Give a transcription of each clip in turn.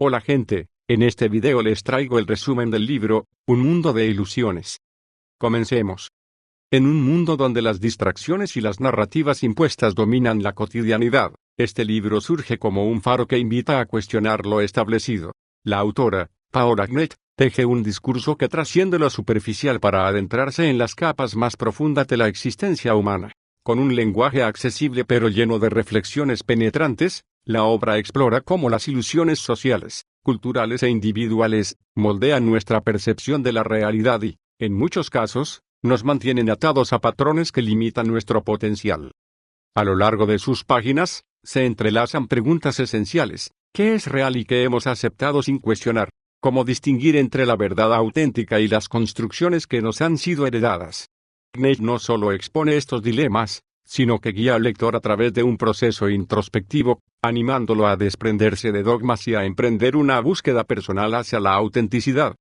Hola gente, en este video les traigo el resumen del libro, Un mundo de ilusiones. Comencemos. En un mundo donde las distracciones y las narrativas impuestas dominan la cotidianidad, este libro surge como un faro que invita a cuestionar lo establecido. La autora, Paola Knet, teje un discurso que trasciende lo superficial para adentrarse en las capas más profundas de la existencia humana. Con un lenguaje accesible pero lleno de reflexiones penetrantes, la obra explora cómo las ilusiones sociales, culturales e individuales, moldean nuestra percepción de la realidad y, en muchos casos, nos mantienen atados a patrones que limitan nuestro potencial. A lo largo de sus páginas, se entrelazan preguntas esenciales: ¿qué es real y qué hemos aceptado sin cuestionar? ¿Cómo distinguir entre la verdad auténtica y las construcciones que nos han sido heredadas? Knet no solo expone estos dilemas, sino que guía al lector a través de un proceso introspectivo, animándolo a desprenderse de dogmas y a emprender una búsqueda personal hacia la autenticidad.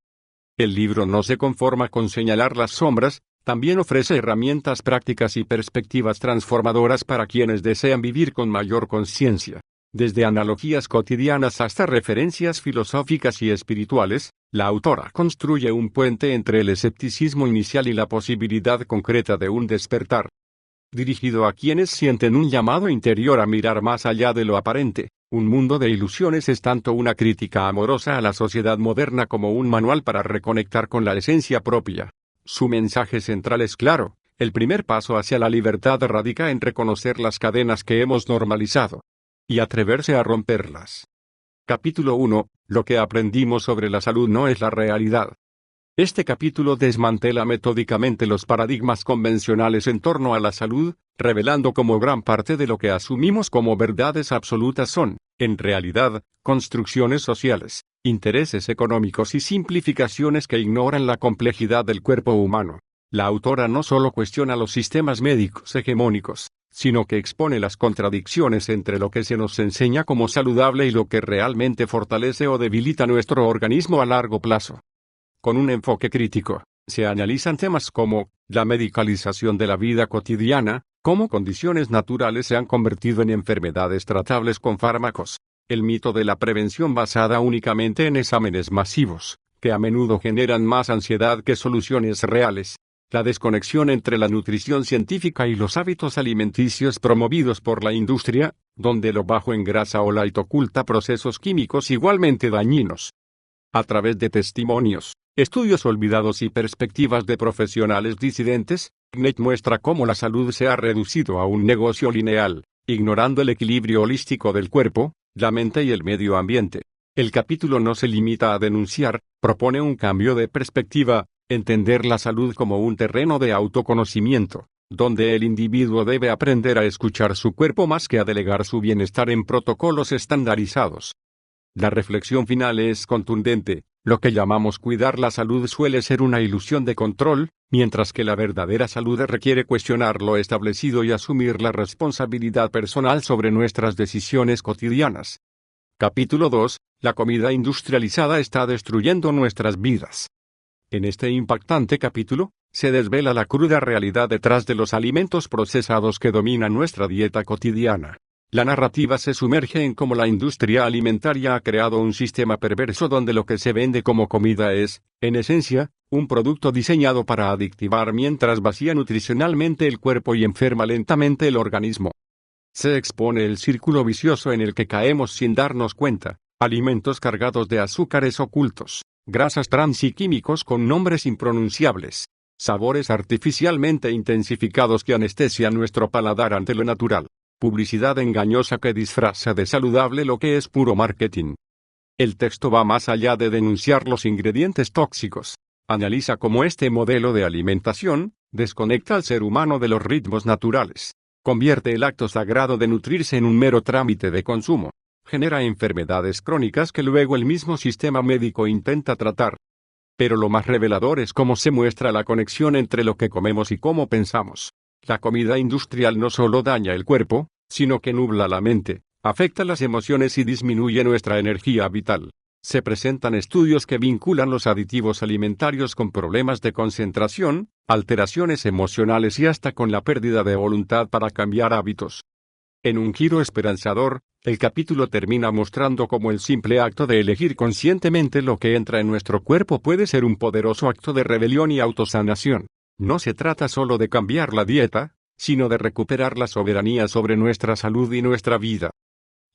El libro no se conforma con señalar las sombras, también ofrece herramientas prácticas y perspectivas transformadoras para quienes desean vivir con mayor conciencia. Desde analogías cotidianas hasta referencias filosóficas y espirituales, la autora construye un puente entre el escepticismo inicial y la posibilidad concreta de un despertar. Dirigido a quienes sienten un llamado interior a mirar más allá de lo aparente, Un mundo de ilusiones es tanto una crítica amorosa a la sociedad moderna como un manual para reconectar con la esencia propia. Su mensaje central es claro: el primer paso hacia la libertad radica en reconocer las cadenas que hemos normalizado y atreverse a romperlas. Capítulo 1. Lo que aprendimos sobre la salud no es la realidad. Este capítulo desmantela metódicamente los paradigmas convencionales en torno a la salud, revelando cómo gran parte de lo que asumimos como verdades absolutas son, en realidad, construcciones sociales, intereses económicos y simplificaciones que ignoran la complejidad del cuerpo humano. La autora no solo cuestiona los sistemas médicos hegemónicos, sino que expone las contradicciones entre lo que se nos enseña como saludable y lo que realmente fortalece o debilita nuestro organismo a largo plazo. Con un enfoque crítico, se analizan temas como la medicalización de la vida cotidiana, cómo condiciones naturales se han convertido en enfermedades tratables con fármacos, el mito de la prevención basada únicamente en exámenes masivos, que a menudo generan más ansiedad que soluciones reales, la desconexión entre la nutrición científica y los hábitos alimenticios promovidos por la industria, donde lo bajo en grasa o light oculta procesos químicos igualmente dañinos. A través de testimonios, estudios olvidados y perspectivas de profesionales disidentes, Knet muestra cómo la salud se ha reducido a un negocio lineal, ignorando el equilibrio holístico del cuerpo, la mente y el medio ambiente. El capítulo no se limita a denunciar, propone un cambio de perspectiva: entender la salud como un terreno de autoconocimiento, donde el individuo debe aprender a escuchar su cuerpo más que a delegar su bienestar en protocolos estandarizados. La reflexión final es contundente: lo que llamamos cuidar la salud suele ser una ilusión de control, mientras que la verdadera salud requiere cuestionar lo establecido y asumir la responsabilidad personal sobre nuestras decisiones cotidianas. Capítulo 2. La comida industrializada está destruyendo nuestras vidas. En este impactante capítulo, se desvela la cruda realidad detrás de los alimentos procesados que dominan nuestra dieta cotidiana. La narrativa se sumerge en cómo la industria alimentaria ha creado un sistema perverso donde lo que se vende como comida es, en esencia, un producto diseñado para adictivar mientras vacía nutricionalmente el cuerpo y enferma lentamente el organismo. Se expone el círculo vicioso en el que caemos sin darnos cuenta: alimentos cargados de azúcares ocultos, grasas trans y químicos con nombres impronunciables, sabores artificialmente intensificados que anestesian nuestro paladar ante lo natural. Publicidad engañosa que disfraza de saludable lo que es puro marketing. El texto va más allá de denunciar los ingredientes tóxicos. Analiza cómo este modelo de alimentación desconecta al ser humano de los ritmos naturales, convierte el acto sagrado de nutrirse en un mero trámite de consumo, genera enfermedades crónicas que luego el mismo sistema médico intenta tratar. Pero lo más revelador es cómo se muestra la conexión entre lo que comemos y cómo pensamos. La comida industrial no solo daña el cuerpo, sino que nubla la mente, afecta las emociones y disminuye nuestra energía vital. Se presentan estudios que vinculan los aditivos alimentarios con problemas de concentración, alteraciones emocionales y hasta con la pérdida de voluntad para cambiar hábitos. En un giro esperanzador, El capítulo termina mostrando cómo el simple acto de elegir conscientemente lo que entra en nuestro cuerpo puede ser un poderoso acto de rebelión y autosanación. No se trata solo de cambiar la dieta, sino de recuperar la soberanía sobre nuestra salud y nuestra vida.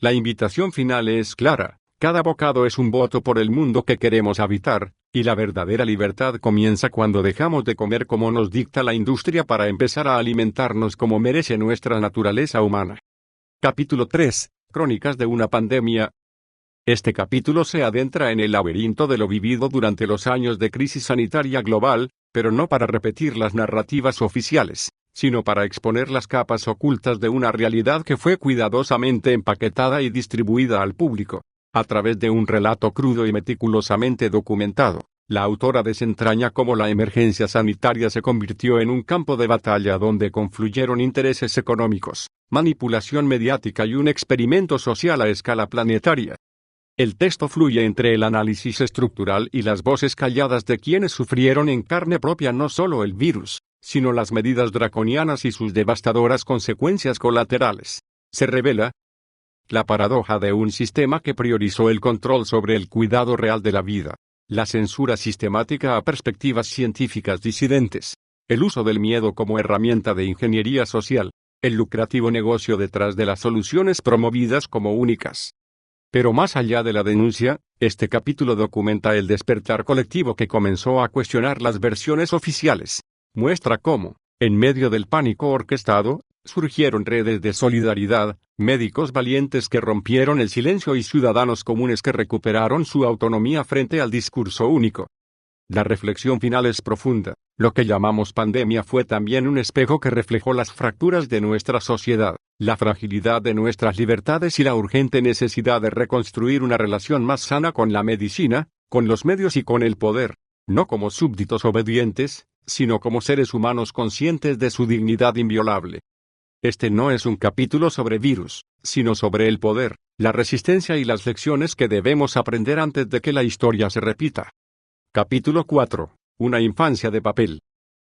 La invitación final es clara: cada bocado es un voto por el mundo que queremos habitar, y la verdadera libertad comienza cuando dejamos de comer como nos dicta la industria para empezar a alimentarnos como merece nuestra naturaleza humana. Capítulo 3. Crónicas de una pandemia. Este capítulo se adentra en el laberinto de lo vivido durante los años de crisis sanitaria global, pero no para repetir las narrativas oficiales, sino para exponer las capas ocultas de una realidad que fue cuidadosamente empaquetada y distribuida al público. A través de un relato crudo y meticulosamente documentado, la autora desentraña cómo la emergencia sanitaria se convirtió en un campo de batalla donde confluyeron intereses económicos, manipulación mediática y un experimento social a escala planetaria. El texto fluye entre el análisis estructural y las voces calladas de quienes sufrieron en carne propia no solo el virus, sino las medidas draconianas y sus devastadoras consecuencias colaterales. Se revela la paradoja de un sistema que priorizó el control sobre el cuidado real de la vida, la censura sistemática a perspectivas científicas disidentes, el uso del miedo como herramienta de ingeniería social, el lucrativo negocio detrás de las soluciones promovidas como únicas. Pero más allá de la denuncia, este capítulo documenta el despertar colectivo que comenzó a cuestionar las versiones oficiales. Muestra cómo, en medio del pánico orquestado, surgieron redes de solidaridad, médicos valientes que rompieron el silencio y ciudadanos comunes que recuperaron su autonomía frente al discurso único. La reflexión final es profunda. Lo que llamamos pandemia fue también un espejo que reflejó las fracturas de nuestra sociedad, la fragilidad de nuestras libertades y la urgente necesidad de reconstruir una relación más sana con la medicina, con los medios y con el poder, no como súbditos obedientes, sino como seres humanos conscientes de su dignidad inviolable. Este no es un capítulo sobre virus, sino sobre el poder, la resistencia y las lecciones que debemos aprender antes de que la historia se repita. Capítulo 4. Una infancia de papel.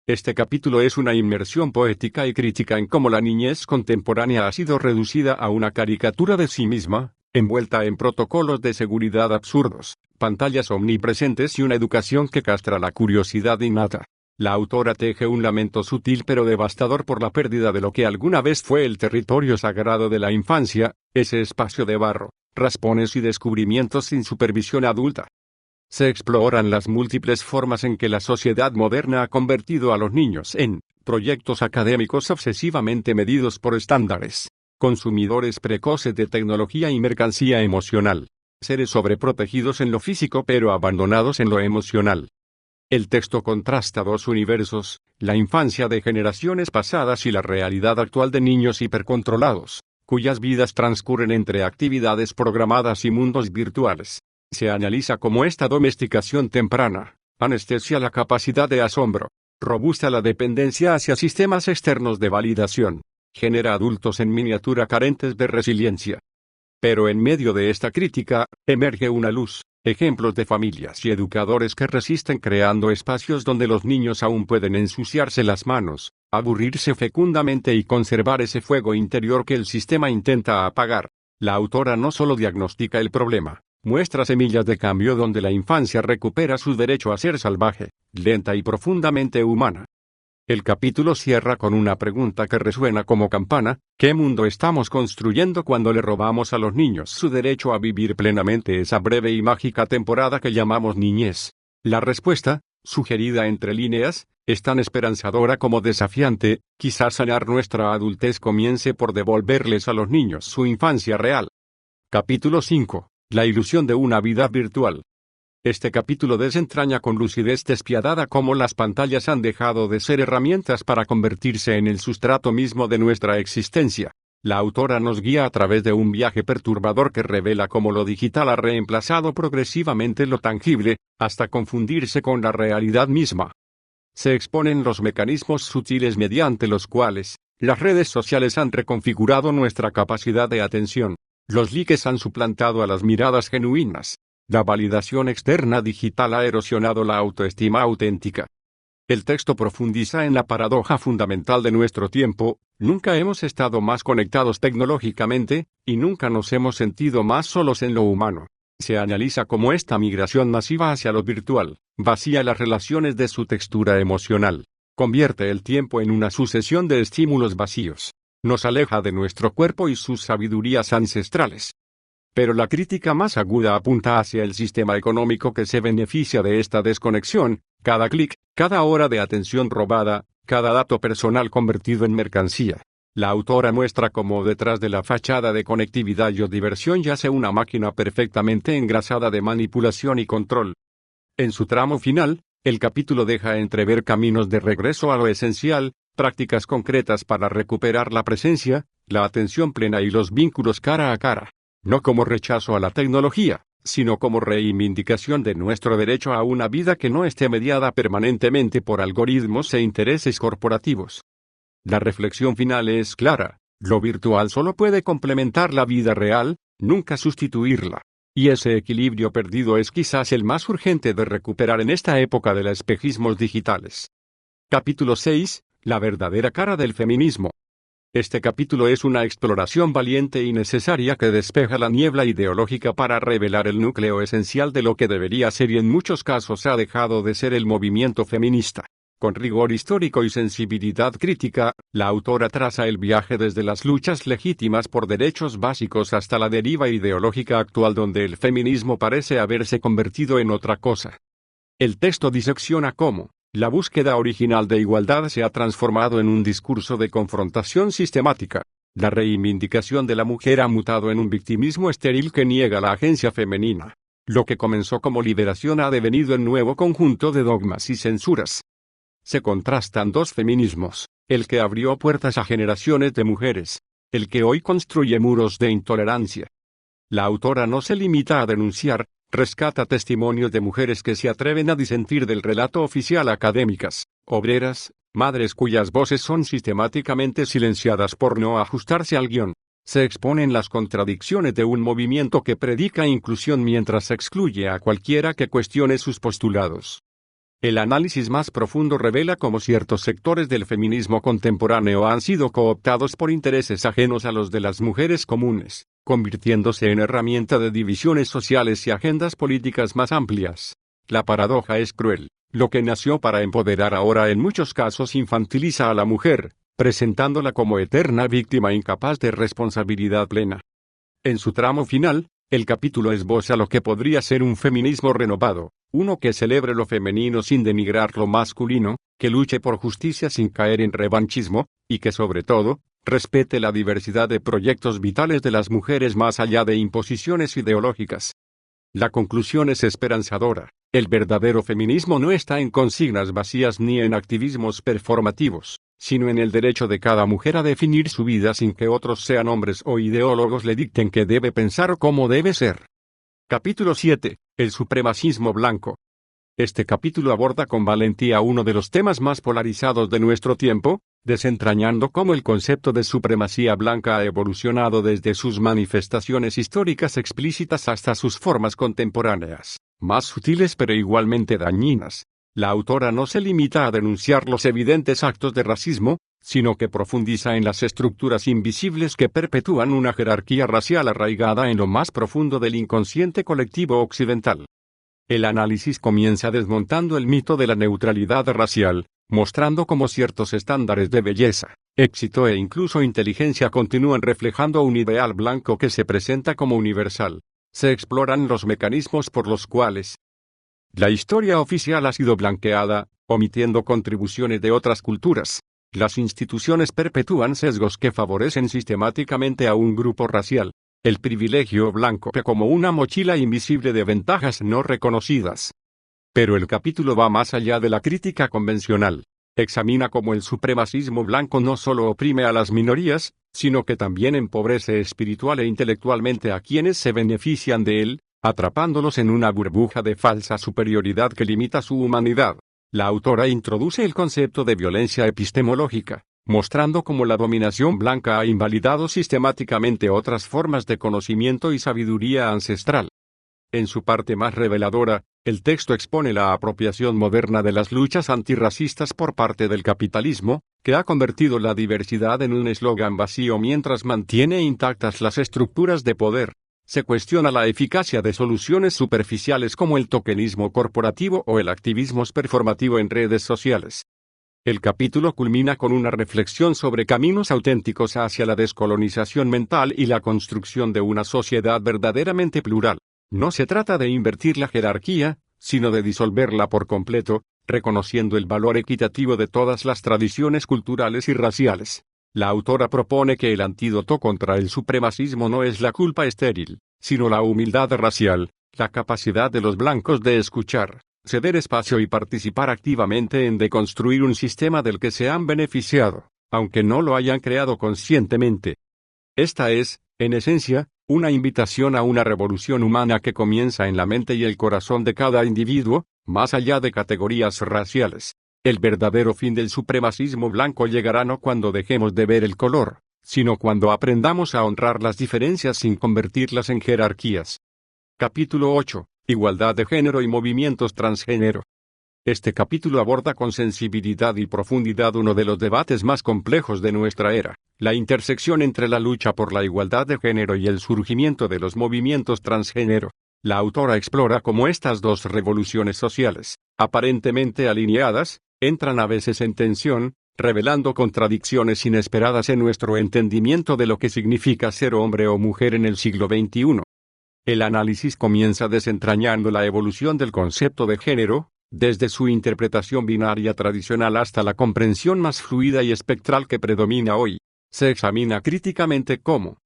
Este capítulo es una inmersión poética y crítica en cómo la niñez contemporánea ha sido reducida a una caricatura de sí misma, envuelta en protocolos de seguridad absurdos, pantallas omnipresentes y una educación que castra la curiosidad innata. La autora teje un lamento sutil pero devastador por la pérdida de lo que alguna vez fue el territorio sagrado de la infancia, ese espacio de barro, raspones y descubrimientos sin supervisión adulta. Se exploran las múltiples formas en que la sociedad moderna ha convertido a los niños en proyectos académicos obsesivamente medidos por estándares, consumidores precoces de tecnología y mercancía emocional, seres sobreprotegidos en lo físico pero abandonados en lo emocional. El texto contrasta dos universos, la infancia de generaciones pasadas y la realidad actual de niños hipercontrolados, cuyas vidas transcurren entre actividades programadas y mundos virtuales. Se analiza cómo esta domesticación temprana anestesia la capacidad de asombro, robusta la dependencia hacia sistemas externos de validación, genera adultos en miniatura carentes de resiliencia. Pero en medio de esta crítica, emerge una luz. Ejemplos de familias y educadores que resisten creando espacios donde los niños aún pueden ensuciarse las manos, aburrirse fecundamente y conservar ese fuego interior que el sistema intenta apagar. La autora no solo diagnostica el problema, muestra semillas de cambio donde la infancia recupera su derecho a ser salvaje, lenta y profundamente humana. El capítulo cierra con una pregunta que resuena como campana: ¿qué mundo estamos construyendo cuando le robamos a los niños su derecho a vivir plenamente esa breve y mágica temporada que llamamos niñez? La respuesta, sugerida entre líneas, es tan esperanzadora como desafiante: quizás sanar nuestra adultez comience por devolverles a los niños su infancia real. Capítulo 5. La ilusión de una vida virtual. Este capítulo desentraña con lucidez despiadada cómo las pantallas han dejado de ser herramientas para convertirse en el sustrato mismo de nuestra existencia. La autora nos guía a través de un viaje perturbador que revela cómo lo digital ha reemplazado progresivamente lo tangible, hasta confundirse con la realidad misma. Se exponen los mecanismos sutiles mediante los cuales las redes sociales han reconfigurado nuestra capacidad de atención. Los likes han suplantado a las miradas genuinas. La validación externa digital ha erosionado la autoestima auténtica. El texto profundiza en la paradoja fundamental de nuestro tiempo: Nunca hemos estado más conectados tecnológicamente, y nunca nos hemos sentido más solos en lo humano. Se analiza cómo esta migración masiva hacia lo virtual vacía las relaciones de su textura emocional, convierte el tiempo en una sucesión de estímulos vacíos, nos aleja de nuestro cuerpo y sus sabidurías ancestrales. Pero la crítica más aguda apunta hacia el sistema económico que se beneficia de esta desconexión, cada clic, cada hora de atención robada, cada dato personal convertido en mercancía. La autora muestra cómo detrás de la fachada de conectividad y diversión yace una máquina perfectamente engrasada de manipulación y control. En su tramo final, el capítulo deja entrever caminos de regreso a lo esencial, prácticas concretas para recuperar la presencia, la atención plena y los vínculos cara a cara. No como rechazo a la tecnología, sino como reivindicación de nuestro derecho a una vida que no esté mediada permanentemente por algoritmos e intereses corporativos. La reflexión final es clara: lo virtual solo puede complementar la vida real, nunca sustituirla. Y ese equilibrio perdido es quizás el más urgente de recuperar en esta época de los espejismos digitales. Capítulo 6. La verdadera cara del feminismo. Este capítulo es una exploración valiente y necesaria que despeja la niebla ideológica para revelar el núcleo esencial de lo que debería ser y en muchos casos ha dejado de ser el movimiento feminista. Con rigor histórico y sensibilidad crítica, la autora traza el viaje desde las luchas legítimas por derechos básicos hasta la deriva ideológica actual donde el feminismo parece haberse convertido en otra cosa. El texto disecciona cómo la búsqueda original de igualdad se ha transformado en un discurso de confrontación sistemática. La reivindicación de la mujer ha mutado en un victimismo estéril que niega la agencia femenina. Lo que comenzó como liberación ha devenido en nuevo conjunto de dogmas y censuras. Se contrastan dos feminismos, el que abrió puertas a generaciones de mujeres, el que hoy construye muros de intolerancia. La autora no se limita a denunciar, rescata testimonios de mujeres que se atreven a disentir del relato oficial, académicas, obreras, madres cuyas voces son sistemáticamente silenciadas por no ajustarse al guión. Se exponen las contradicciones de un movimiento que predica inclusión mientras excluye a cualquiera que cuestione sus postulados. El análisis más profundo revela cómo ciertos sectores del feminismo contemporáneo han sido cooptados por intereses ajenos a los de las mujeres comunes, convirtiéndose en herramienta de divisiones sociales y agendas políticas más amplias. La paradoja es cruel. Lo que nació para empoderar ahora en muchos casos infantiliza a la mujer, presentándola como eterna víctima incapaz de responsabilidad plena. En su tramo final, el capítulo esboza lo que podría ser un feminismo renovado, uno que celebre lo femenino sin denigrar lo masculino, que luche por justicia sin caer en revanchismo, y que sobre todo, respete la diversidad de proyectos vitales de las mujeres más allá de imposiciones ideológicas. La conclusión es esperanzadora. El verdadero feminismo no está en consignas vacías ni en activismos performativos, sino en el derecho de cada mujer a definir su vida sin que otros sean hombres o ideólogos le dicten qué debe pensar o cómo debe ser. Capítulo 7. El supremacismo blanco. Este capítulo aborda con valentía uno de los temas más polarizados de nuestro tiempo, desentrañando cómo el concepto de supremacía blanca ha evolucionado desde sus manifestaciones históricas explícitas hasta sus formas contemporáneas, más sutiles pero igualmente dañinas. La autora no se limita a denunciar los evidentes actos de racismo, sino que profundiza en las estructuras invisibles que perpetúan una jerarquía racial arraigada en lo más profundo del inconsciente colectivo occidental. El análisis comienza desmontando el mito de la neutralidad racial, mostrando cómo ciertos estándares de belleza, éxito e incluso inteligencia continúan reflejando un ideal blanco que se presenta como universal. Se exploran los mecanismos por los cuales la historia oficial ha sido blanqueada, omitiendo contribuciones de otras culturas. Las instituciones perpetúan sesgos que favorecen sistemáticamente a un grupo racial. El privilegio blanco como una mochila invisible de ventajas no reconocidas. Pero el capítulo va más allá de la crítica convencional. Examina cómo el supremacismo blanco no solo oprime a las minorías, sino que también empobrece espiritual e intelectualmente a quienes se benefician de él, atrapándolos en una burbuja de falsa superioridad que limita su humanidad. La autora introduce el concepto de violencia epistemológica, mostrando cómo la dominación blanca ha invalidado sistemáticamente otras formas de conocimiento y sabiduría ancestral. En su parte más reveladora, el texto expone la apropiación moderna de las luchas antirracistas por parte del capitalismo, que ha convertido la diversidad en un eslogan vacío mientras mantiene intactas las estructuras de poder. Se cuestiona la eficacia de soluciones superficiales como el tokenismo corporativo o el activismo performativo en redes sociales. El capítulo culmina con una reflexión sobre caminos auténticos hacia la descolonización mental y la construcción de una sociedad verdaderamente plural. No se trata de invertir la jerarquía, sino de disolverla por completo, reconociendo el valor equitativo de todas las tradiciones culturales y raciales. La autora propone que el antídoto contra el supremacismo no es la culpa estéril, sino la humildad racial, la capacidad de los blancos de escuchar, ceder espacio y participar activamente en deconstruir un sistema del que se han beneficiado, aunque no lo hayan creado conscientemente. Esta es, en esencia, una invitación a una revolución humana que comienza en la mente y el corazón de cada individuo, más allá de categorías raciales. El verdadero fin del supremacismo blanco llegará no cuando dejemos de ver el color, sino cuando aprendamos a honrar las diferencias sin convertirlas en jerarquías. Capítulo 8. Igualdad de género y movimientos transgénero. Este capítulo aborda con sensibilidad y profundidad uno de los debates más complejos de nuestra era, la intersección entre la lucha por la igualdad de género y el surgimiento de los movimientos transgénero. La autora explora cómo estas dos revoluciones sociales, aparentemente alineadas, entran a veces en tensión, revelando contradicciones inesperadas en nuestro entendimiento de lo que significa ser hombre o mujer en el siglo XXI. El análisis comienza desentrañando la evolución del concepto de género, desde su interpretación binaria tradicional hasta la comprensión más fluida y espectral que predomina hoy. Se examina críticamente cómo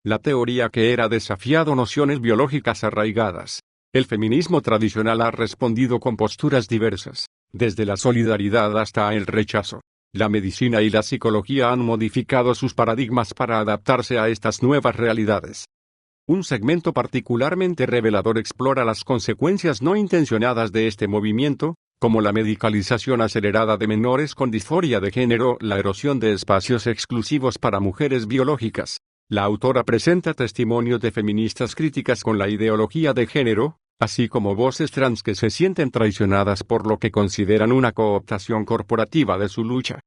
la teoría que era desafiado nociones biológicas arraigadas. El feminismo tradicional ha respondido con posturas diversas, desde la solidaridad hasta el rechazo. La medicina y la psicología han modificado sus paradigmas para adaptarse a estas nuevas realidades. Un segmento particularmente revelador explora las consecuencias no intencionadas de este movimiento, como la medicalización acelerada de menores con disforia de género, la erosión de espacios exclusivos para mujeres biológicas. La autora presenta testimonios de feministas críticas con la ideología de género, así como voces trans que se sienten traicionadas por lo que consideran una cooptación corporativa de su lucha.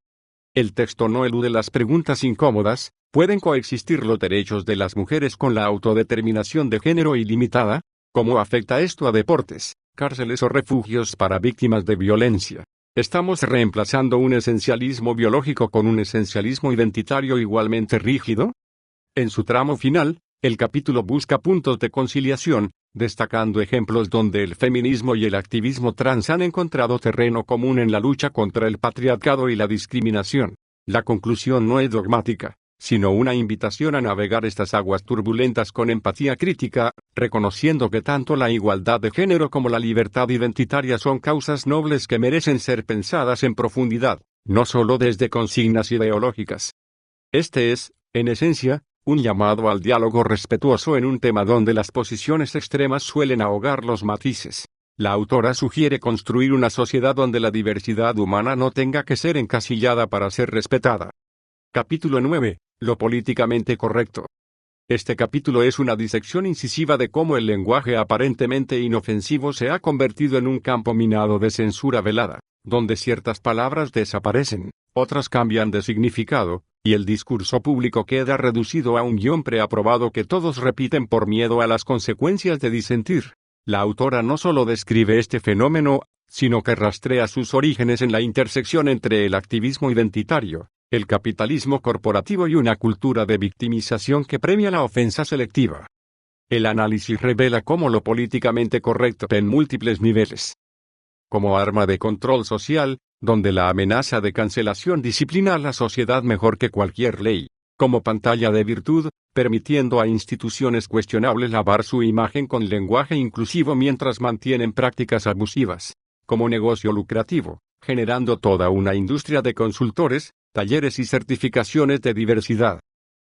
El texto no elude las preguntas incómodas: ¿pueden coexistir los derechos de las mujeres con la autodeterminación de género ilimitada? ¿Cómo afecta esto a deportes, cárceles o refugios para víctimas de violencia? ¿Estamos reemplazando un esencialismo biológico con un esencialismo identitario igualmente rígido? En su tramo final, el capítulo busca puntos de conciliación, destacando ejemplos donde el feminismo y el activismo trans han encontrado terreno común en la lucha contra el patriarcado y la discriminación. La conclusión no es dogmática, sino una invitación a navegar estas aguas turbulentas con empatía crítica, reconociendo que tanto la igualdad de género como la libertad identitaria son causas nobles que merecen ser pensadas en profundidad, no solo desde consignas ideológicas. Este es, en esencia, un llamado al diálogo respetuoso en un tema donde las posiciones extremas suelen ahogar los matices. La autora sugiere construir una sociedad donde la diversidad humana no tenga que ser encasillada para ser respetada. Capítulo 9. Lo políticamente correcto. Este capítulo es una disección incisiva de cómo el lenguaje aparentemente inofensivo se ha convertido en un campo minado de censura velada, donde ciertas palabras desaparecen, otras cambian de significado, y el discurso público queda reducido a un guión preaprobado que todos repiten por miedo a las consecuencias de disentir. La autora no solo describe este fenómeno, sino que rastrea sus orígenes en la intersección entre el activismo identitario, el capitalismo corporativo y una cultura de victimización que premia la ofensa selectiva. El análisis revela cómo lo políticamente correcto en múltiples niveles. Como arma de control social, donde la amenaza de cancelación disciplina a la sociedad mejor que cualquier ley. Como pantalla de virtud, permitiendo a instituciones cuestionables lavar su imagen con lenguaje inclusivo mientras mantienen prácticas abusivas. Como negocio lucrativo, generando toda una industria de consultores, talleres y certificaciones de diversidad.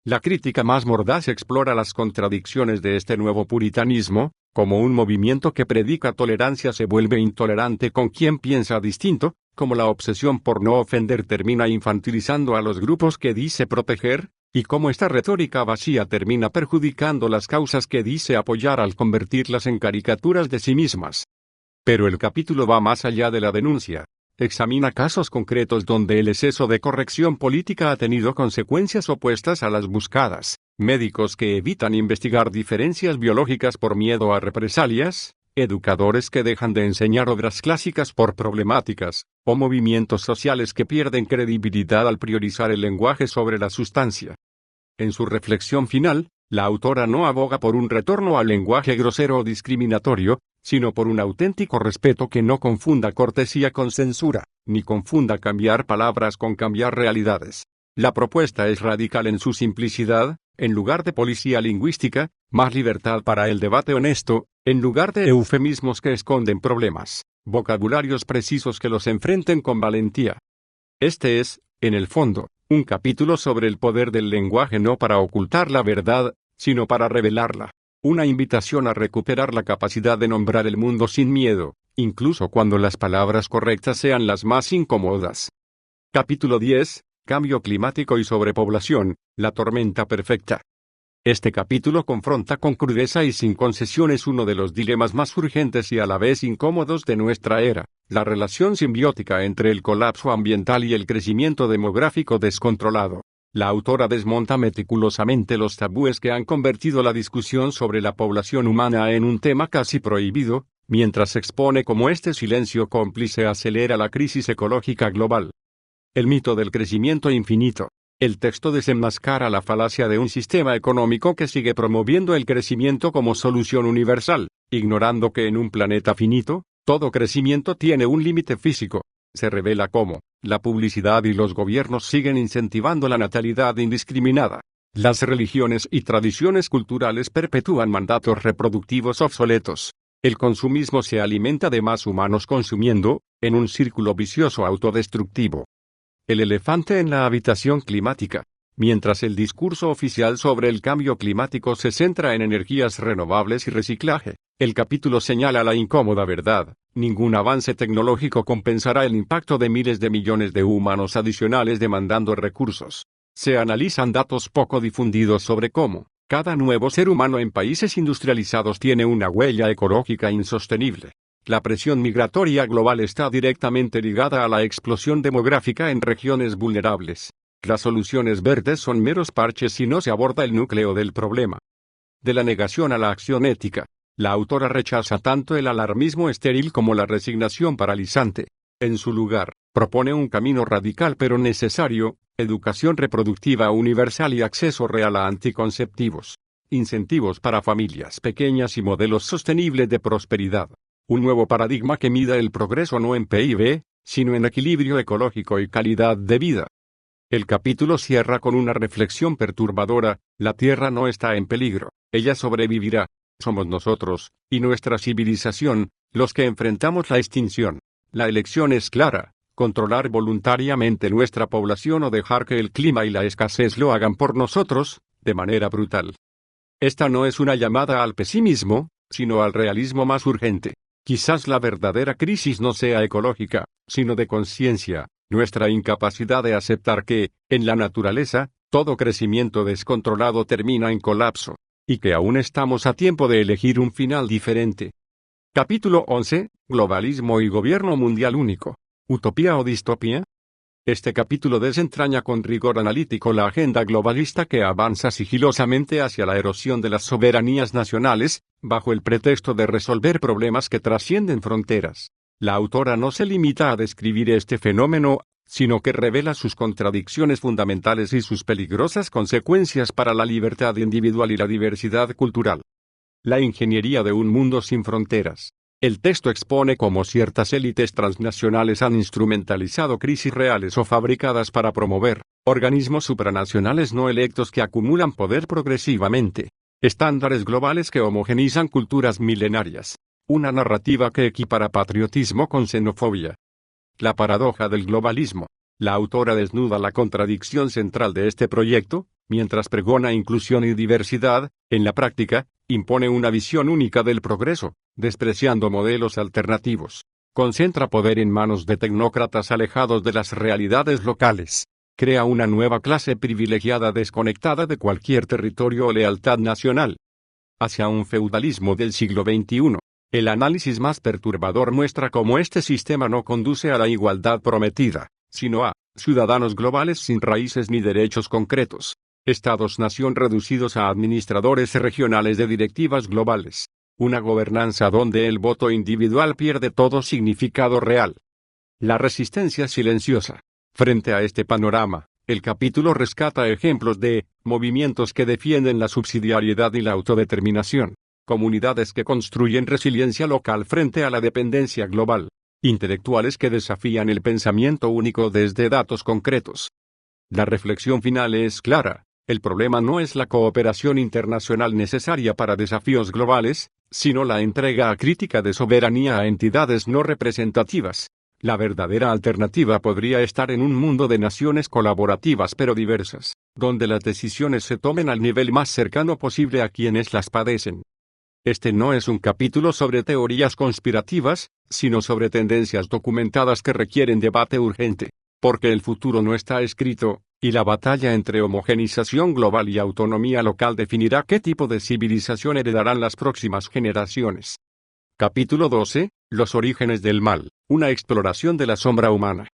La crítica más mordaz explora las contradicciones de este nuevo puritanismo, como un movimiento que predica tolerancia se vuelve intolerante con quien piensa distinto, como la obsesión por no ofender termina infantilizando a los grupos que dice proteger, y cómo esta retórica vacía termina perjudicando las causas que dice apoyar al convertirlas en caricaturas de sí mismas. Pero el capítulo va más allá de la denuncia. examina casos concretos donde el exceso de corrección política ha tenido consecuencias opuestas a las buscadas, médicos que evitan investigar diferencias biológicas por miedo a represalias, educadores que dejan de enseñar obras clásicas por problemáticas, o movimientos sociales que pierden credibilidad al priorizar el lenguaje sobre la sustancia. En su reflexión final, la autora no aboga por un retorno al lenguaje grosero o discriminatorio, sino por un auténtico respeto que no confunda cortesía con censura, ni confunda cambiar palabras con cambiar realidades. La propuesta es radical en su simplicidad, en lugar de policía lingüística, más libertad para el debate honesto, en lugar de eufemismos que esconden problemas, vocabularios precisos que los enfrenten con valentía. Este es, en el fondo, un capítulo sobre el poder del lenguaje no para ocultar la verdad, sino para revelarla. Una invitación a recuperar la capacidad de nombrar el mundo sin miedo, incluso cuando las palabras correctas sean las más incómodas. Capítulo 10. Cambio climático y sobrepoblación, la tormenta perfecta. Este capítulo confronta con crudeza y sin concesiones uno de los dilemas más urgentes y a la vez incómodos de nuestra era, la relación simbiótica entre el colapso ambiental y el crecimiento demográfico descontrolado. La autora desmonta meticulosamente los tabúes que han convertido la discusión sobre la población humana en un tema casi prohibido, mientras expone cómo este silencio cómplice acelera la crisis ecológica global. El mito del crecimiento infinito. El texto desenmascara la falacia de un sistema económico que sigue promoviendo el crecimiento como solución universal, ignorando que en un planeta finito, todo crecimiento tiene un límite físico. Se revela cómo la publicidad y los gobiernos siguen incentivando la natalidad indiscriminada. Las religiones y tradiciones culturales perpetúan mandatos reproductivos obsoletos. El consumismo se alimenta de más humanos consumiendo, en un círculo vicioso autodestructivo. El elefante en la habitación climática. Mientras el discurso oficial sobre el cambio climático se centra en energías renovables y reciclaje, el capítulo señala la incómoda verdad: ningún avance tecnológico compensará el impacto de miles de millones de humanos adicionales demandando recursos. Se analizan datos poco difundidos sobre cómo cada nuevo ser humano en países industrializados tiene una huella ecológica insostenible. La presión migratoria global está directamente ligada a la explosión demográfica en regiones vulnerables. Las soluciones verdes son meros parches si no se aborda el núcleo del problema. De la negación a la acción ética. La autora rechaza tanto el alarmismo estéril como la resignación paralizante. En su lugar, propone un camino radical pero necesario: educación reproductiva universal y acceso real a anticonceptivos. Incentivos para familias pequeñas y modelos sostenibles de prosperidad. Un nuevo paradigma que mida el progreso no en PIB, sino en equilibrio ecológico y calidad de vida. El capítulo cierra con una reflexión perturbadora: la Tierra no está en peligro, ella sobrevivirá. Somos nosotros, y nuestra civilización, los que enfrentamos la extinción. La elección es clara: controlar voluntariamente nuestra población o dejar que el clima y la escasez lo hagan por nosotros, de manera brutal. Esta no es una llamada al pesimismo, sino al realismo más urgente. Quizás la verdadera crisis no sea ecológica, sino de conciencia, nuestra incapacidad de aceptar que, en la naturaleza, todo crecimiento descontrolado termina en colapso, y que aún estamos a tiempo de elegir un final diferente. Capítulo 11. Globalismo y gobierno mundial único. ¿Utopía o distopía? Este capítulo desentraña con rigor analítico la agenda globalista que avanza sigilosamente hacia la erosión de las soberanías nacionales, bajo el pretexto de resolver problemas que trascienden fronteras. La autora no se limita a describir este fenómeno, sino que revela sus contradicciones fundamentales y sus peligrosas consecuencias para la libertad individual y la diversidad cultural. La ingeniería de un mundo sin fronteras. El texto expone cómo ciertas élites transnacionales han instrumentalizado crisis reales o fabricadas para promover organismos supranacionales no electos que acumulan poder progresivamente. Estándares globales que homogeneizan culturas milenarias. Una narrativa que equipara patriotismo con xenofobia. La paradoja del globalismo. La autora desnuda la contradicción central de este proyecto: mientras pregona inclusión y diversidad, en la práctica, impone una visión única del progreso, despreciando modelos alternativos. Concentra poder en manos de tecnócratas alejados de las realidades locales. Crea una nueva clase privilegiada desconectada de cualquier territorio o lealtad nacional. Hacia un feudalismo del siglo XXI. El análisis más perturbador muestra cómo este sistema no conduce a la igualdad prometida, sino a ciudadanos globales sin raíces ni derechos concretos. Estados-nación reducidos a administradores regionales de directivas globales. Una gobernanza donde el voto individual pierde todo significado real. La resistencia silenciosa. Frente a este panorama, el capítulo rescata ejemplos de movimientos que defienden la subsidiariedad y la autodeterminación. Comunidades que construyen resiliencia local frente a la dependencia global. Intelectuales que desafían el pensamiento único desde datos concretos. La reflexión final es clara. El problema no es la cooperación internacional necesaria para desafíos globales, sino la entrega acrítica de soberanía a entidades no representativas. La verdadera alternativa podría estar en un mundo de naciones colaborativas pero diversas, donde las decisiones se tomen al nivel más cercano posible a quienes las padecen. Este no es un capítulo sobre teorías conspirativas, sino sobre tendencias documentadas que requieren debate urgente, porque el futuro no está escrito, y la batalla entre homogenización global y autonomía local definirá qué tipo de civilización heredarán las próximas generaciones. Capítulo 12. Los orígenes del mal, una exploración de la sombra humana.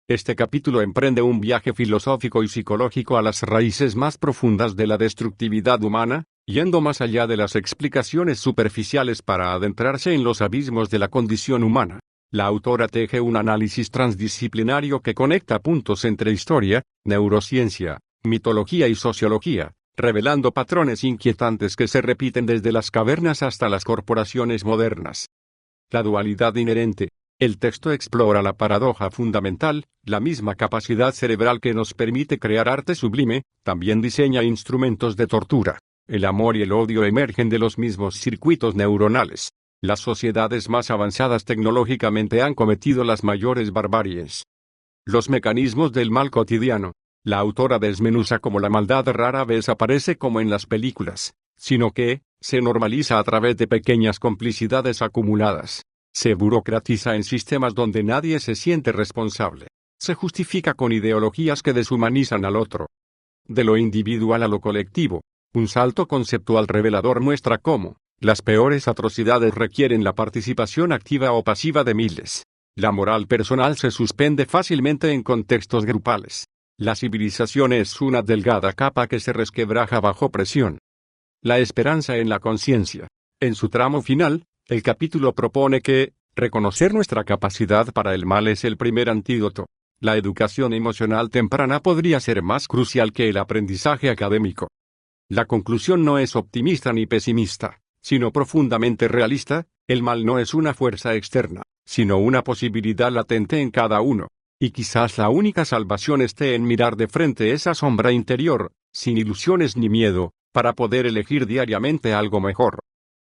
Este capítulo emprende un viaje filosófico y psicológico a las raíces más profundas de la destructividad humana, yendo más allá de las explicaciones superficiales para adentrarse en los abismos de la condición humana. La autora teje un análisis transdisciplinario que conecta puntos entre historia, neurociencia, mitología y sociología, revelando patrones inquietantes que se repiten desde las cavernas hasta las corporaciones modernas. La dualidad inherente. El texto explora la paradoja fundamental, la misma capacidad cerebral que nos permite crear arte sublime, también diseña instrumentos de tortura. El amor y el odio emergen de los mismos circuitos neuronales. Las sociedades más avanzadas tecnológicamente han cometido las mayores barbaries. Los mecanismos del mal cotidiano. La autora desmenuza cómo la maldad rara vez aparece como en las películas, sino que se normaliza a través de pequeñas complicidades acumuladas. Se burocratiza en sistemas donde nadie se siente responsable. Se justifica con ideologías que deshumanizan al otro. De lo individual a lo colectivo. Un salto conceptual revelador muestra cómo las peores atrocidades requieren la participación activa o pasiva de miles. La moral personal se suspende fácilmente en contextos grupales. La civilización es una delgada capa que se resquebraja bajo presión. La esperanza en la conciencia. En su tramo final, el capítulo propone que reconocer nuestra capacidad para el mal es el primer antídoto. La educación emocional temprana podría ser más crucial que el aprendizaje académico. La conclusión no es optimista ni pesimista, sino profundamente realista. El mal no es una fuerza externa, sino una posibilidad latente en cada uno. Y quizás la única salvación esté en mirar de frente esa sombra interior, sin ilusiones ni miedo, para poder elegir diariamente algo mejor.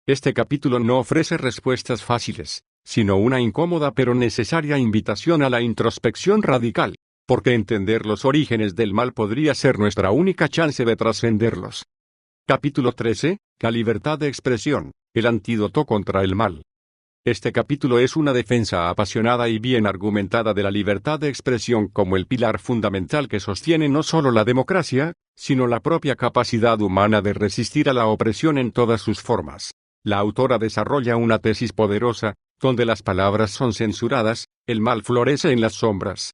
Este capítulo no ofrece respuestas fáciles, sino una incómoda pero necesaria invitación a la introspección radical, porque entender los orígenes del mal podría ser nuestra única chance de trascenderlos. Capítulo 13. La libertad de expresión, el antídoto contra el mal. Este capítulo es una defensa apasionada y bien argumentada de la libertad de expresión como el pilar fundamental que sostiene no solo la democracia, sino la propia capacidad humana de resistir a la opresión en todas sus formas. La autora desarrolla una tesis poderosa, donde las palabras son censuradas, el mal florece en las sombras.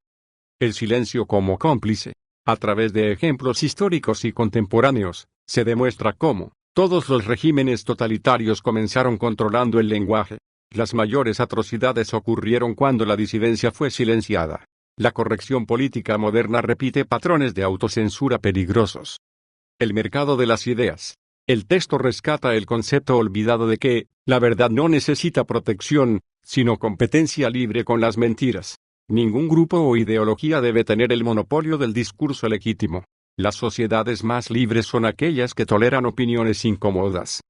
El silencio como cómplice. A través de ejemplos históricos y contemporáneos, se demuestra cómo todos los regímenes totalitarios comenzaron controlando el lenguaje. Las mayores atrocidades ocurrieron cuando la disidencia fue silenciada. La corrección política moderna repite patrones de autocensura peligrosos. El mercado de las ideas. El texto rescata el concepto olvidado de que la verdad no necesita protección, sino competencia libre con las mentiras. Ningún grupo o ideología debe tener el monopolio del discurso legítimo. Las sociedades más libres son aquellas que toleran opiniones incómodas.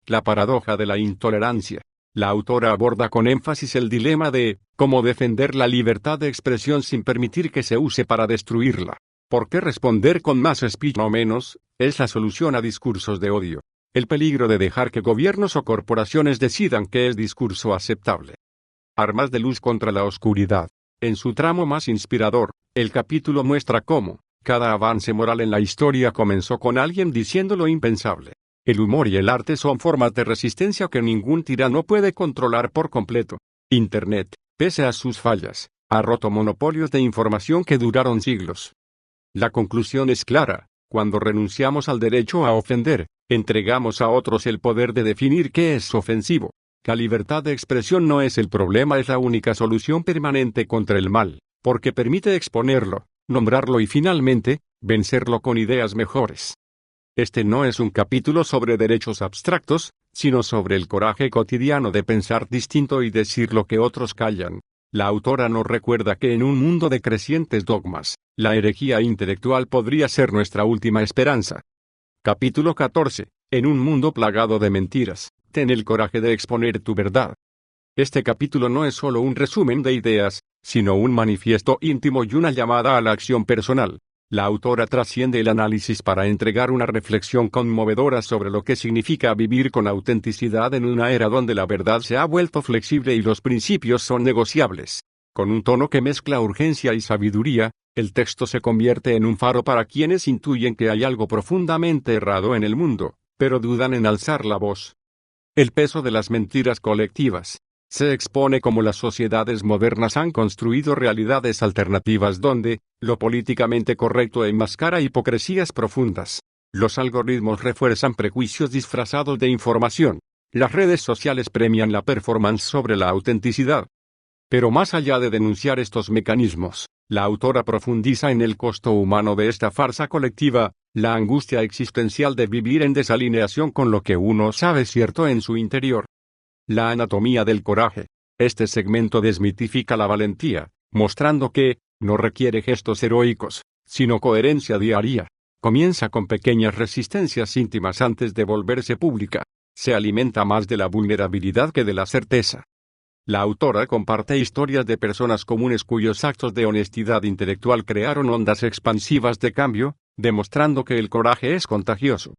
La paradoja de la intolerancia. La autora aborda con énfasis el dilema de cómo defender la libertad de expresión sin permitir que se use para destruirla. ¿Por qué responder con más speech o menos? Es la solución a discursos de odio. El peligro de dejar que gobiernos o corporaciones decidan qué es discurso aceptable. Armas de luz contra la oscuridad. En su tramo más inspirador, el capítulo muestra cómo cada avance moral en la historia comenzó con alguien diciendo lo impensable. El humor y el arte son formas de resistencia que ningún tirano puede controlar por completo. Internet, pese a sus fallas, ha roto monopolios de información que duraron siglos. La conclusión es clara: cuando renunciamos al derecho a ofender, entregamos a otros el poder de definir qué es ofensivo. La libertad de expresión no es el problema, es la única solución permanente contra el mal, porque permite exponerlo, nombrarlo y finalmente, vencerlo con ideas mejores. Este no es un capítulo sobre derechos abstractos, sino sobre el coraje cotidiano de pensar distinto y decir lo que otros callan. La autora nos recuerda que en un mundo de crecientes dogmas, la herejía intelectual podría ser nuestra última esperanza. Capítulo 14. En un mundo plagado de mentiras, ten el coraje de exponer tu verdad. Este capítulo no es solo un resumen de ideas, sino un manifiesto íntimo y una llamada a la acción personal. La autora trasciende el análisis para entregar una reflexión conmovedora sobre lo que significa vivir con autenticidad en una era donde la verdad se ha vuelto flexible y los principios son negociables. Con un tono que mezcla urgencia y sabiduría, el texto se convierte en un faro para quienes intuyen que hay algo profundamente errado en el mundo, pero dudan en alzar la voz. El peso de las mentiras colectivas. Se expone cómo las sociedades modernas han construido realidades alternativas donde, lo políticamente correcto enmascara hipocresías profundas. Los algoritmos refuerzan prejuicios disfrazados de información. Las redes sociales premian la performance sobre la autenticidad. Pero más allá de denunciar estos mecanismos, la autora profundiza en el costo humano de esta farsa colectiva, la angustia existencial de vivir en desalineación con lo que uno sabe cierto en su interior. La anatomía del coraje. Este segmento desmitifica la valentía, mostrando que, no requiere gestos heroicos, sino coherencia diaria. Comienza con pequeñas resistencias íntimas antes de volverse pública. Se alimenta más de la vulnerabilidad que de la certeza. La autora comparte historias de personas comunes cuyos actos de honestidad intelectual crearon ondas expansivas de cambio, demostrando que el coraje es contagioso.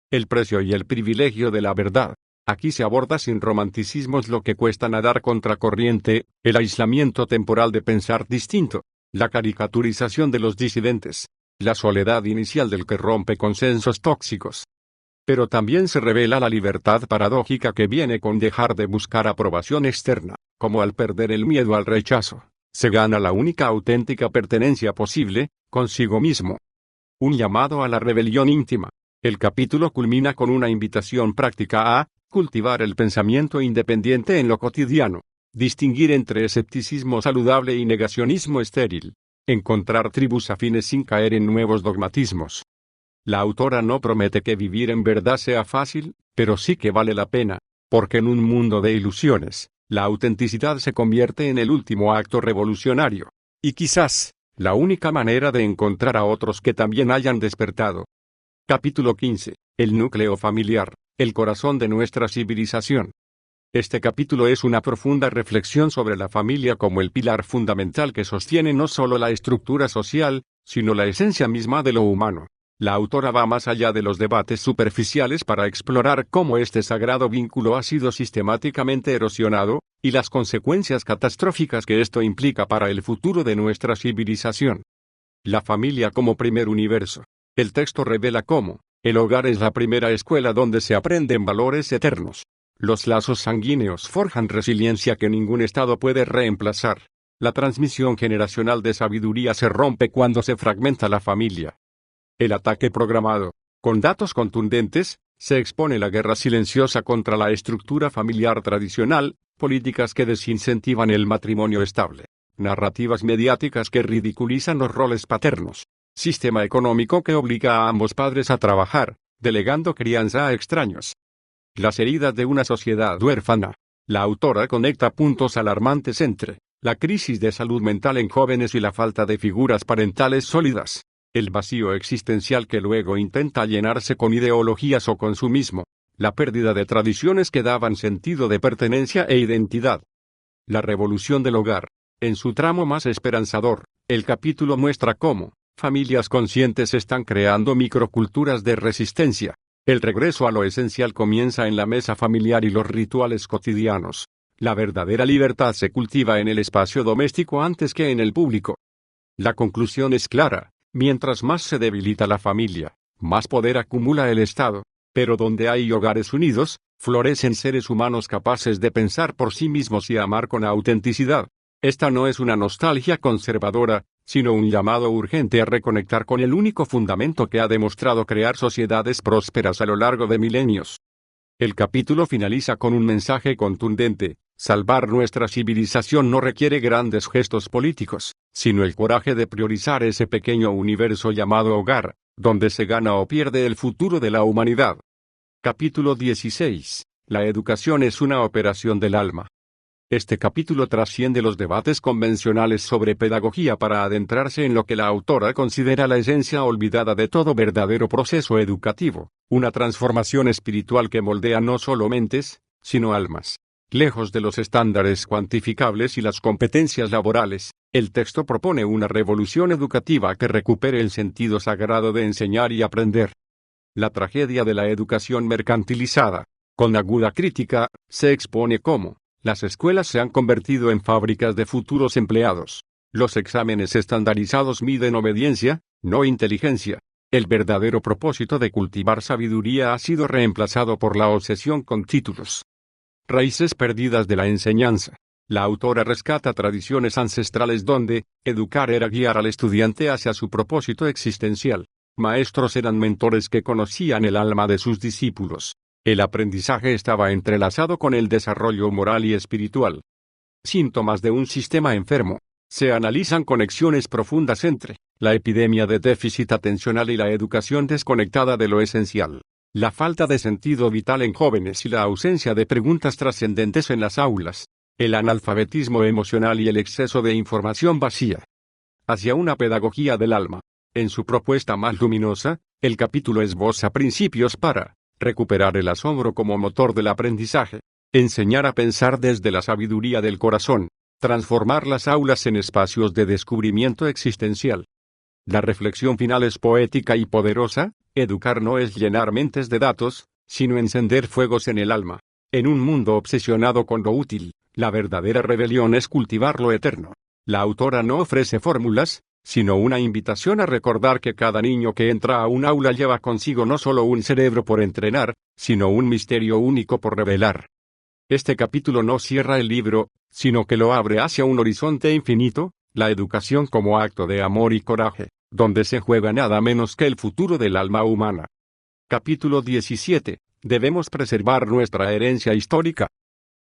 El precio y el privilegio de la verdad. Aquí se aborda sin romanticismos lo que cuesta nadar contracorriente, el aislamiento temporal de pensar distinto, la caricaturización de los disidentes, la soledad inicial del que rompe consensos tóxicos. Pero también se revela la libertad paradójica que viene con dejar de buscar aprobación externa, como al perder el miedo al rechazo, se gana la única auténtica pertenencia posible, consigo mismo. Un llamado a la rebelión íntima. El capítulo culmina con una invitación práctica a cultivar el pensamiento independiente en lo cotidiano, distinguir entre escepticismo saludable y negacionismo estéril, encontrar tribus afines sin caer en nuevos dogmatismos. La autora no promete que vivir en verdad sea fácil, pero sí que vale la pena, porque en un mundo de ilusiones, la autenticidad se convierte en el último acto revolucionario, y quizás, la única manera de encontrar a otros que también hayan despertado. Capítulo 15. El núcleo familiar, el corazón de nuestra civilización. Este capítulo es una profunda reflexión sobre la familia como el pilar fundamental que sostiene no solo la estructura social, sino la esencia misma de lo humano. La autora va más allá de los debates superficiales para explorar cómo este sagrado vínculo ha sido sistemáticamente erosionado, y las consecuencias catastróficas que esto implica para el futuro de nuestra civilización. La familia como primer universo. El texto revela cómo el hogar es la primera escuela donde se aprenden valores eternos. Los lazos sanguíneos forjan resiliencia que ningún estado puede reemplazar. La transmisión generacional de sabiduría se rompe cuando se fragmenta la familia. El ataque programado. Con datos contundentes, se expone la guerra silenciosa contra la estructura familiar tradicional, políticas que desincentivan el matrimonio estable, narrativas mediáticas que ridiculizan los roles paternos, sistema económico que obliga a ambos padres a trabajar, delegando crianza a extraños. Las heridas de una sociedad huérfana. La autora conecta puntos alarmantes entre la crisis de salud mental en jóvenes y la falta de figuras parentales sólidas. El vacío existencial que luego intenta llenarse con ideologías o consumismo, la pérdida de tradiciones que daban sentido de pertenencia e identidad. La revolución del hogar. En su tramo más esperanzador, el capítulo muestra cómo familias conscientes están creando microculturas de resistencia. El regreso a lo esencial comienza en la mesa familiar y los rituales cotidianos. La verdadera libertad se cultiva en el espacio doméstico antes que en el público. La conclusión es clara. Mientras más se debilita la familia, más poder acumula el Estado. Pero donde hay hogares unidos, florecen seres humanos capaces de pensar por sí mismos y amar con autenticidad. Esta no es una nostalgia conservadora, sino un llamado urgente a reconectar con el único fundamento que ha demostrado crear sociedades prósperas a lo largo de milenios. El capítulo finaliza con un mensaje contundente: salvar nuestra civilización no requiere grandes gestos políticos, sino el coraje de priorizar ese pequeño universo llamado hogar, donde se gana o pierde el futuro de la humanidad. Capítulo 16. La educación es una operación del alma. Este capítulo trasciende los debates convencionales sobre pedagogía para adentrarse en lo que la autora considera la esencia olvidada de todo verdadero proceso educativo, una transformación espiritual que moldea no solo mentes, sino almas. Lejos de los estándares cuantificables y las competencias laborales, el texto propone una revolución educativa que recupere el sentido sagrado de enseñar y aprender. La tragedia de la educación mercantilizada, con aguda crítica, se expone cómo las escuelas se han convertido en fábricas de futuros empleados. Los exámenes estandarizados miden obediencia, no inteligencia. El verdadero propósito de cultivar sabiduría ha sido reemplazado por la obsesión con títulos. Raíces perdidas de la enseñanza. La autora rescata tradiciones ancestrales donde educar era guiar al estudiante hacia su propósito existencial. Maestros eran mentores que conocían el alma de sus discípulos. El aprendizaje estaba entrelazado con el desarrollo moral y espiritual. Síntomas de un sistema enfermo. Se analizan conexiones profundas entre la epidemia de déficit atencional y la educación desconectada de lo esencial, la falta de sentido vital en jóvenes y la ausencia de preguntas trascendentes en las aulas, el analfabetismo emocional y el exceso de información vacía. Hacia una pedagogía del alma. En su propuesta más luminosa, el capítulo esboza principios para recuperar el asombro como motor del aprendizaje, enseñar a pensar desde la sabiduría del corazón, transformar las aulas en espacios de descubrimiento existencial. La reflexión final es poética y poderosa: educar no es llenar mentes de datos, sino encender fuegos en el alma. En un mundo obsesionado con lo útil, la verdadera rebelión es cultivar lo eterno. La autora no ofrece fórmulas, sino una invitación a recordar que cada niño que entra a un aula lleva consigo no solo un cerebro por entrenar, sino un misterio único por revelar. Este capítulo no cierra el libro, sino que lo abre hacia un horizonte infinito, la educación como acto de amor y coraje, donde se juega nada menos que el futuro del alma humana. Capítulo 17. Debemos preservar nuestra herencia histórica.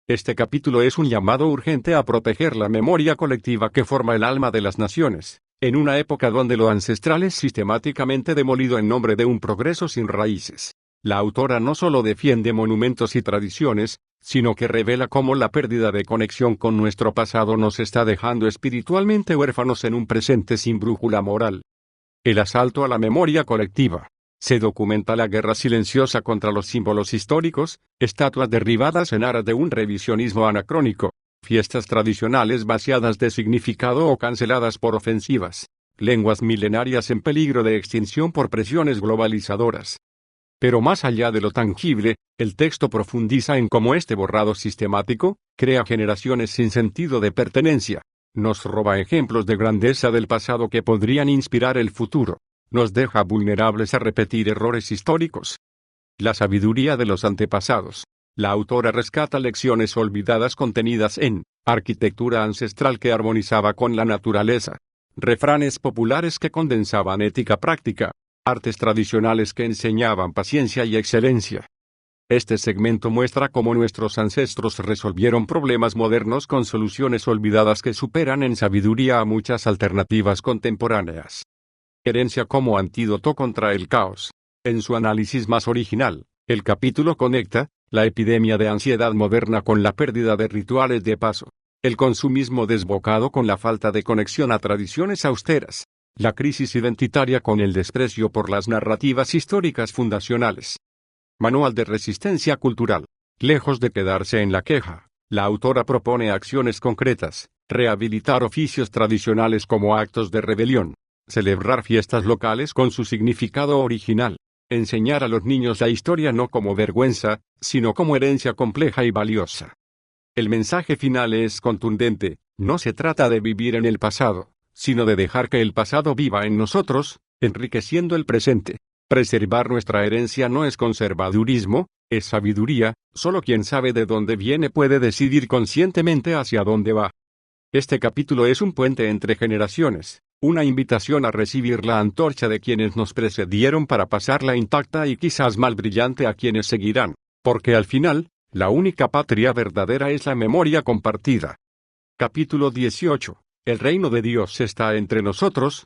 Este capítulo es un llamado urgente a proteger la memoria colectiva que forma el alma de las naciones, en una época donde lo ancestral es sistemáticamente demolido en nombre de un progreso sin raíces. La autora no solo defiende monumentos y tradiciones, sino que revela cómo la pérdida de conexión con nuestro pasado nos está dejando espiritualmente huérfanos en un presente sin brújula moral. El asalto a la memoria colectiva. Se documenta la guerra silenciosa contra los símbolos históricos, estatuas derribadas en aras de un revisionismo anacrónico, fiestas tradicionales vaciadas de significado o canceladas por ofensivas, lenguas milenarias en peligro de extinción por presiones globalizadoras. Pero más allá de lo tangible, el texto profundiza en cómo este borrado sistemático crea generaciones sin sentido de pertenencia, nos roba ejemplos de grandeza del pasado que podrían inspirar el futuro, nos deja vulnerables a repetir errores históricos. La sabiduría de los antepasados. La autora rescata lecciones olvidadas contenidas en arquitectura ancestral que armonizaba con la naturaleza, refranes populares que condensaban ética práctica, artes tradicionales que enseñaban paciencia y excelencia. Este segmento muestra cómo nuestros ancestros resolvieron problemas modernos con soluciones olvidadas que superan en sabiduría a muchas alternativas contemporáneas. Herencia como antídoto contra el caos. En su análisis más original, el capítulo conecta la epidemia de ansiedad moderna con la pérdida de rituales de paso, el consumismo desbocado con la falta de conexión a tradiciones austeras, la crisis identitaria con el desprecio por las narrativas históricas fundacionales. Manual de resistencia cultural. Lejos de quedarse en la queja, la autora propone acciones concretas: rehabilitar oficios tradicionales como actos de rebelión, celebrar fiestas locales con su significado original, enseñar a los niños la historia no como vergüenza, sino como herencia compleja y valiosa. El mensaje final es contundente: no se trata de vivir en el pasado, sino de dejar que el pasado viva en nosotros, enriqueciendo el presente. Preservar nuestra herencia no es conservadurismo, es sabiduría. Solo quien sabe de dónde viene puede decidir conscientemente hacia dónde va. Este capítulo es un puente entre generaciones, una invitación a recibir la antorcha de quienes nos precedieron para pasarla intacta y quizás más brillante a quienes seguirán, porque al final, la única patria verdadera es la memoria compartida. Capítulo 18. ¿El reino de Dios está entre nosotros?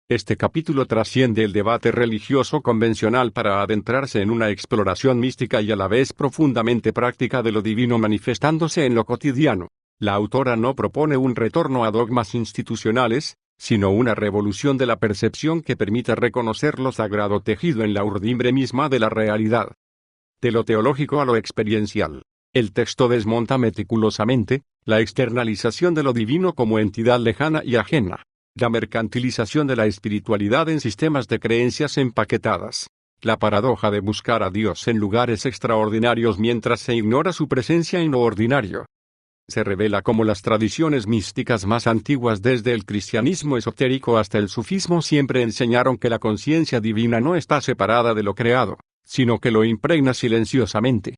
Este capítulo trasciende el debate religioso convencional para adentrarse en una exploración mística y a la vez profundamente práctica de lo divino manifestándose en lo cotidiano. La autora no propone un retorno a dogmas institucionales, sino una revolución de la percepción que permita reconocer lo sagrado tejido en la urdimbre misma de la realidad. De lo teológico a lo experiencial. El texto desmonta meticulosamente la externalización de lo divino como entidad lejana y ajena, la mercantilización de la espiritualidad en sistemas de creencias empaquetadas, la paradoja de buscar a Dios en lugares extraordinarios mientras se ignora su presencia en lo ordinario. Se revela cómo las tradiciones místicas más antiguas desde el cristianismo esotérico hasta el sufismo siempre enseñaron que la conciencia divina no está separada de lo creado, sino que lo impregna silenciosamente.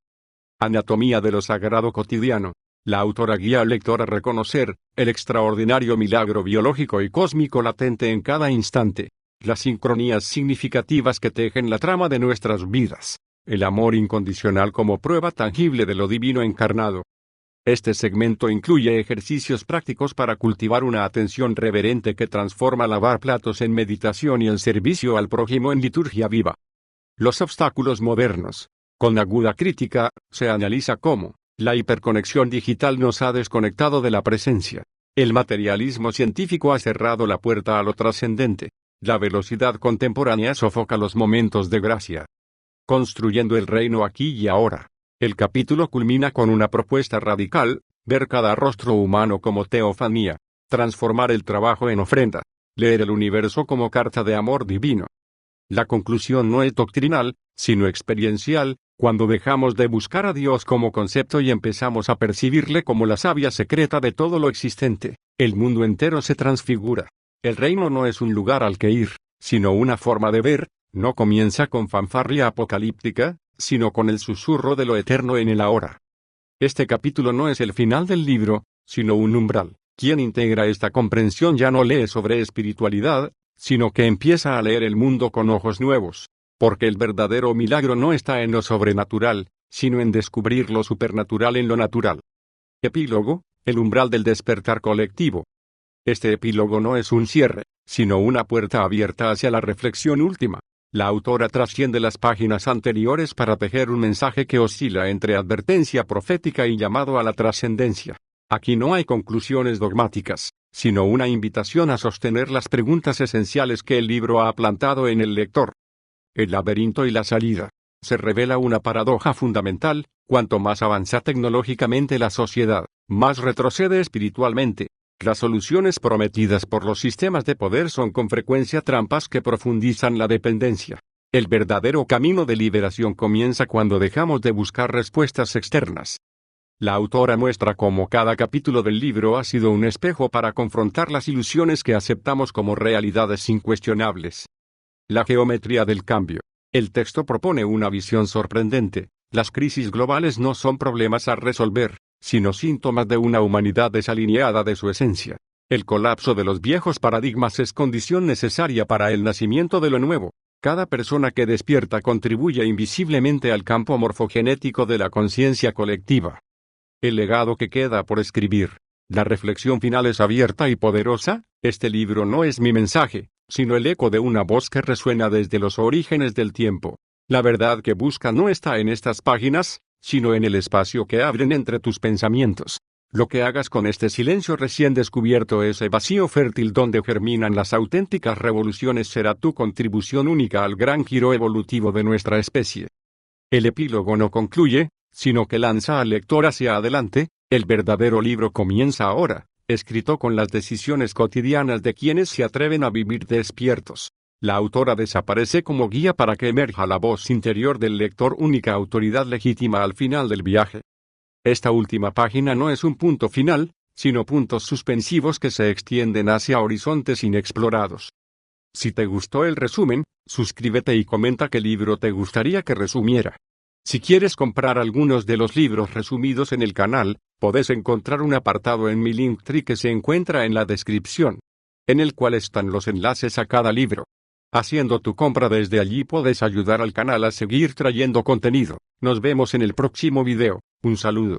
Anatomía de lo sagrado cotidiano. La autora guía al lector a reconocer el extraordinario milagro biológico y cósmico latente en cada instante, las sincronías significativas que tejen la trama de nuestras vidas, el amor incondicional como prueba tangible de lo divino encarnado. Este segmento incluye ejercicios prácticos para cultivar una atención reverente que transforma lavar platos en meditación y el servicio al prójimo en liturgia viva. Los obstáculos modernos. Con aguda crítica, se analiza cómo la hiperconexión digital nos ha desconectado de la presencia. El materialismo científico ha cerrado la puerta a lo trascendente. La velocidad contemporánea sofoca los momentos de gracia. Construyendo el reino aquí y ahora. El capítulo culmina con una propuesta radical: ver cada rostro humano como teofanía, transformar el trabajo en ofrenda, leer el universo como carta de amor divino. La conclusión no es doctrinal, sino experiencial, cuando dejamos de buscar a Dios como concepto y empezamos a percibirle como la savia secreta de todo lo existente, el mundo entero se transfigura. El reino no es un lugar al que ir, sino una forma de ver. No comienza con fanfarria apocalíptica, sino con el susurro de lo eterno en el ahora. Este capítulo no es el final del libro, sino un umbral. Quien integra esta comprensión ya no lee sobre espiritualidad, sino que empieza a leer el mundo con ojos nuevos, porque el verdadero milagro no está en lo sobrenatural, sino en descubrir lo supernatural en lo natural. Epílogo, el umbral del despertar colectivo. Este epílogo no es un cierre, sino una puerta abierta hacia la reflexión última. La autora trasciende las páginas anteriores para tejer un mensaje que oscila entre advertencia profética y llamado a la trascendencia. Aquí no hay conclusiones dogmáticas, sino una invitación a sostener las preguntas esenciales que el libro ha plantado en el lector. El laberinto y la salida. Se revela una paradoja fundamental: cuanto más avanza tecnológicamente la sociedad, más retrocede espiritualmente. Las soluciones prometidas por los sistemas de poder son con frecuencia trampas que profundizan la dependencia. El verdadero camino de liberación comienza cuando dejamos de buscar respuestas externas. La autora muestra cómo cada capítulo del libro ha sido un espejo para confrontar las ilusiones que aceptamos como realidades incuestionables. La geometría del cambio. El texto propone una visión sorprendente. Las crisis globales no son problemas a resolver, sino síntomas de una humanidad desalineada de su esencia. El colapso de los viejos paradigmas es condición necesaria para el nacimiento de lo nuevo. Cada persona que despierta contribuye invisiblemente al campo morfogenético de la conciencia colectiva. El legado que queda por escribir. La reflexión final es abierta y poderosa. Este libro no es mi mensaje, sino el eco de una voz que resuena desde los orígenes del tiempo. La verdad que busca no está en estas páginas, sino en el espacio que abren entre tus pensamientos. Lo que hagas con este silencio recién descubierto, ese vacío fértil donde germinan las auténticas revoluciones, será tu contribución única al gran giro evolutivo de nuestra especie. El epílogo no concluye, sino que lanza al lector hacia adelante. El verdadero libro comienza ahora, escrito con las decisiones cotidianas de quienes se atreven a vivir despiertos. La autora desaparece como guía para que emerja la voz interior del lector, única autoridad legítima al final del viaje. Esta última página no es un punto final, sino puntos suspensivos que se extienden hacia horizontes inexplorados. Si te gustó el resumen, suscríbete y comenta qué libro te gustaría que resumiera. Si quieres comprar algunos de los libros resumidos en el canal, podés encontrar un apartado en mi Linktree que se encuentra en la descripción, en el cual están los enlaces a cada libro. Haciendo tu compra desde allí podés ayudar al canal a seguir trayendo contenido. Nos vemos en el próximo video. Un saludo.